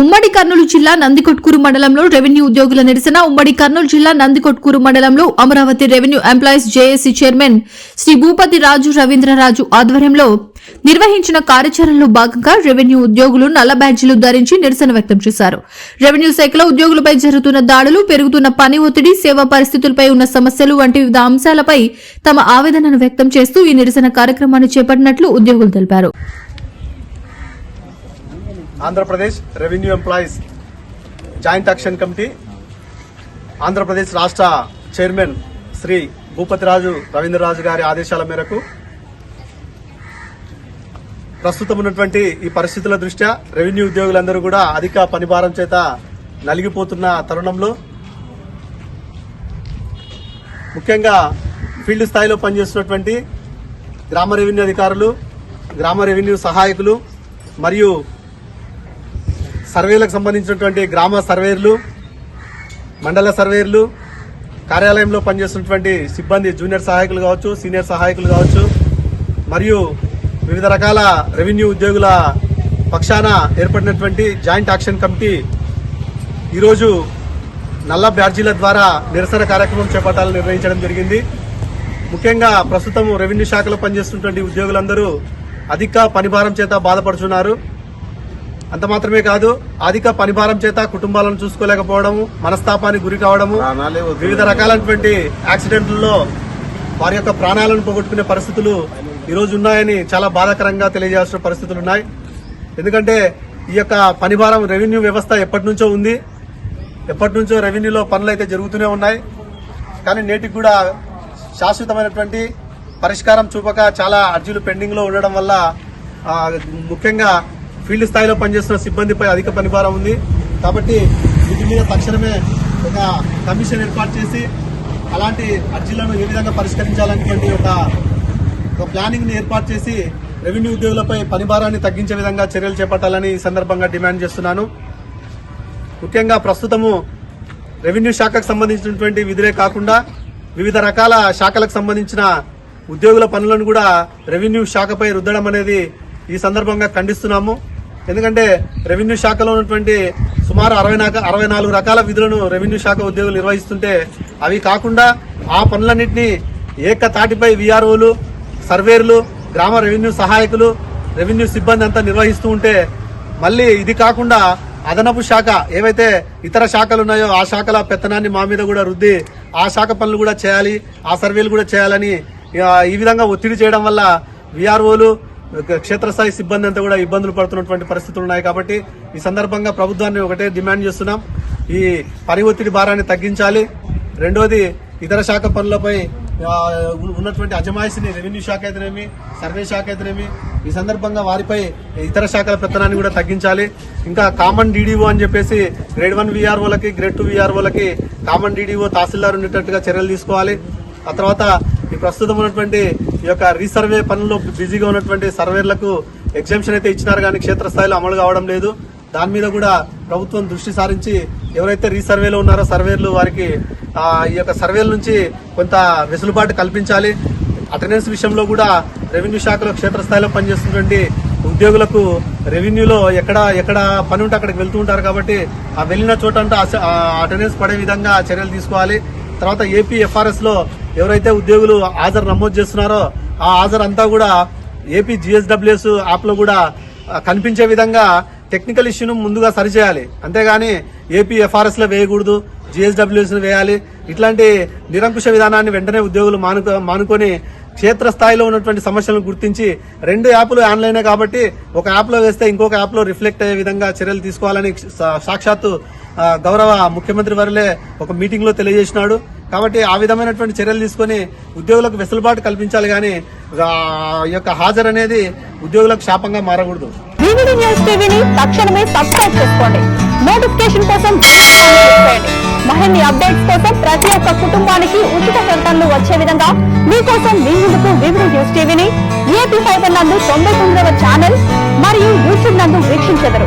ఉమ్మడి కర్నూలు జిల్లా నందికొట్కూరు మండలంలో రెవెన్యూ ఉద్యోగుల నిరసన. ఉమ్మడి కర్నూలు జిల్లా నందికొట్కూరు మండలంలో Amaravati revenue employees JAC chairman Shri Bhupathi Raju Ravindraraju ఆధ్వర్యంలో నిర్వహించిన కార్యాచరణలో భాగంగా రెవెన్యూ ఉద్యోగులు నల్ల బ్యాడ్జీలు ధరించి నిరసన వ్యక్తం చేశారు. రెవెన్యూ శాఖలో ఉద్యోగులపై జరుగుతున్న దాడులు, పెరుగుతున్న పని ఒత్తిడి, సేవా పరిస్థితులపై ఉన్న సమస్యలు వంటి వివిధ అంశాలపై తమ ఆవేదనను వ్యక్తం చేస్తూ ఈ నిరసన కార్యక్రమాన్ని చేపట్టినట్లు ఉద్యోగులు తెలిపారు. Andhra Pradesh revenue employees joint action committee Andhra Pradesh రాష్ట్ర చైర్మన్ శ్రీ భూపతిరాజు రవీంద్రరాజు గారి ఆదేశాల మేరకు ప్రస్తుతం ఉన్నటువంటి ఈ పరిస్థితుల దృష్ట్యా రెవెన్యూ ఉద్యోగులందరూ కూడా అధిక పనిభారం చేత నలిగిపోతున్న తరుణంలో ముఖ్యంగా ఫీల్డ్ స్థాయిలో పనిచేస్తున్నటువంటి గ్రామ రెవెన్యూ అధికారులు, గ్రామ రెవెన్యూ సహాయకులు మరియు సర్వేలకు సంబంధించినటువంటి గ్రామ సర్వేర్లు, మండల సర్వేర్లు, కార్యాలయంలో పనిచేస్తున్నటువంటి సిబ్బంది, జూనియర్ సహాయకులు కావచ్చు, సీనియర్ సహాయకులు కావచ్చు, మరియు వివిధ రకాల రెవెన్యూ ఉద్యోగుల పక్షాన ఏర్పడినటువంటి జాయింట్ యాక్షన్ కమిటీ ఈరోజు నల్ల బ్యాడ్జీల ద్వారా నిరసన కార్యక్రమం చేపట్టాలని నిర్ణయించడం జరిగింది. ముఖ్యంగా ప్రస్తుతం రెవెన్యూ శాఖలో పనిచేస్తున్నటువంటి ఉద్యోగులందరూ అధిక పనిభారం చేత బాధపడుతున్నారు. అంత మాత్రమే కాదు, అధిక పనిభారం చేత కుటుంబాలను చూసుకోలేకపోవడము, మనస్తాపానికి గురి కావడము, వివిధ రకాలైనటువంటి యాక్సిడెంట్లలో వారి యొక్క ప్రాణాలను పోగొట్టుకునే పరిస్థితులు ఈరోజు ఉన్నాయని చాలా బాధాకరంగా తెలియజేయాల్సిన పరిస్థితులు ఉన్నాయి. ఎందుకంటే ఈ యొక్క పనిభారం రెవెన్యూ వ్యవస్థ ఎప్పటి నుంచో ఉంది, ఎప్పటి నుంచో రెవెన్యూలో పనులు అయితే జరుగుతూనే ఉన్నాయి. కానీ నేటికి కూడా శాశ్వతమైనటువంటి పరిష్కారం చూపక చాలా అర్జీలు పెండింగ్ లో ఉండడం వల్ల ముఖ్యంగా ఫీల్డ్ స్థాయిలో పనిచేస్తున్న సిబ్బందిపై అధిక పనిభారం ఉంది. కాబట్టి వీటి మీద తక్షణమే ఒక కమిషన్ ఏర్పాటు చేసి అలాంటి అర్జీలను ఏ విధంగా పరిష్కరించాలనేటువంటి ఒక ప్లానింగ్ ని ఏర్పాటు చేసి రెవెన్యూ ఉద్యోగులపై పనిభారాన్ని తగ్గించే విధంగా చర్యలు చేపట్టాలని ఈ సందర్భంగా డిమాండ్ చేస్తున్నాను. ముఖ్యంగా ప్రస్తుతము రెవెన్యూ శాఖకు సంబంధించినటువంటి విధులే కాకుండా వివిధ రకాల శాఖలకు సంబంధించిన ఉద్యోగుల పనులను కూడా రెవెన్యూ శాఖపై రుద్దడం అనేది ఈ సందర్భంగా ఖండిస్తున్నాము. ఎందుకంటే రెవెన్యూ శాఖలో ఉన్నటువంటి సుమారు 64 రకాల విధులను రెవెన్యూ శాఖ ఉద్యోగులు నిర్వహిస్తుంటే అవి కాకుండా ఆ పనులన్నింటినీ ఏకతాటిపై వీఆర్ఓలు, సర్వేర్లు, గ్రామ రెవెన్యూ సహాయకులు, రెవెన్యూ సిబ్బంది అంతా నిర్వహిస్తూ ఉంటే మళ్ళీ ఇది కాకుండా అదనపు శాఖ ఏవైతే ఇతర శాఖలు ఉన్నాయో ఆ శాఖల పెత్తనాన్ని మా మీద కూడా రుద్ది ఆ శాఖ పనులు కూడా చేయాలి, ఆ సర్వేలు కూడా చేయాలని ఈ విధంగా ఒత్తిడి చేయడం వల్ల వీఆర్ఓలు, క్షేత్రస్థాయి సిబ్బంది అంతా కూడా ఇబ్బందులు పడుతున్నటువంటి పరిస్థితులు ఉన్నాయి. కాబట్టి ఈ సందర్భంగా ప్రభుత్వాన్ని ఒకటే డిమాండ్ చేస్తున్నాం, ఈ పని ఒత్తిడి భారాన్ని తగ్గించాలి. రెండోది, ఇతర శాఖ పనులపై ఉన్నటువంటి అజమాయిషిని రెవెన్యూ శాఖ అయితేనేమి, సర్వే శాఖ అయితేనేమి ఈ సందర్భంగా వారిపై ఇతర శాఖల పెత్తనాన్ని కూడా తగ్గించాలి. ఇంకా కామన్ డీడీఓ అని చెప్పేసి గ్రేడ్ 1 వీఆర్ఓలకి, గ్రేడ్ 2 వీఆర్ఓలకి కామన్ డీడీఓ, తహసీల్దార్ ఉండేటట్టుగా చర్యలు తీసుకోవాలి. ఆ తర్వాత ఈ ప్రస్తుతం ఉన్నటువంటి ఈ యొక్క రీసర్వే పనుల్లో బిజీగా ఉన్నటువంటి సర్వేర్లకు ఎగ్జామ్షన్ అయితే ఇచ్చినారు కానీ క్షేత్రస్థాయిలో అమలు కావడం లేదు. దాని మీద కూడా ప్రభుత్వం దృష్టి సారించి ఎవరైతే రీసర్వేలో ఉన్నారో సర్వేర్లు వారికి ఈ యొక్క సర్వేల నుంచి కొంత వెసులుబాటు కల్పించాలి. అటెండెన్స్ విషయంలో కూడా రెవెన్యూ శాఖలో క్షేత్రస్థాయిలో పనిచేస్తున్నటువంటి ఉద్యోగులకు రెవెన్యూలో ఎక్కడ పని ఉంటే అక్కడికి వెళ్తూ ఉంటారు. కాబట్టి ఆ వెళ్ళిన చోట అటెండెన్స్ పడే విధంగా చర్యలు తీసుకోవాలి. తర్వాత ఏపీఎఫ్ఆర్ఎస్ లో ఎవరైతే ఉద్యోగులు హాజరు నమోదు చేస్తున్నారో ఆ హాజరు అంతా కూడా ఏపీ జిఎస్డబ్ల్యూఎస్ యాప్ లో కూడా కనిపించే విధంగా టెక్నికల్ ఇష్యూను ముందుగా సరిచేయాలి. అంతేగాని ఏపీఎఫ్ఆర్ఎస్ లో వేయకూడదు, జిఎస్డబ్ల్యూఎస్ వేయాలి. ఇట్లాంటి నిరంకుశ విధానాన్ని వెంటనే ఉద్యోగులు మానుకొని క్షేత్రస్థాయిలో ఉన్నటువంటి సమస్యలను గుర్తించి 2 యాప్లు ఆన్లైనే కాబట్టి ఒక యాప్ లో వేస్తే ఇంకొక యాప్ లో రిఫ్లెక్ట్ అయ్యే విధంగా చర్యలు తీసుకోవాలని సాక్షాత్తు గౌరవ ముఖ్యమంత్రి వారిలే ఒక మీటింగ్ లో తెలియజేసినాడు. కాబట్టి ఆ విధమైనటువంటి చర్యలు తీసుకుని ఉద్యోగులకు వెసులుబాటు కల్పించాలి కానీ ఈ యొక్క హాజరు అనేది ఉద్యోగులకు శాపంగా మారకూడదు. వివిడి న్యూస్ టీవీని తక్షణమే సబ్స్క్రైబ్ చేసుకోండి. నోటిఫికేషన్ కోసం మరిన్ని అప్డేట్స్ కోసం ప్రతి ఒక్క కుటుంబానికి ఉచిత ప్రకటనలు వచ్చే విధంగా మీకోసం మీ ముందుకు వివిడి న్యూస్ టీవీని ఏపీ 5 నందు 99వ ఛానల్ మరియు యూట్యూబ్ నందు వీక్షించెదరు.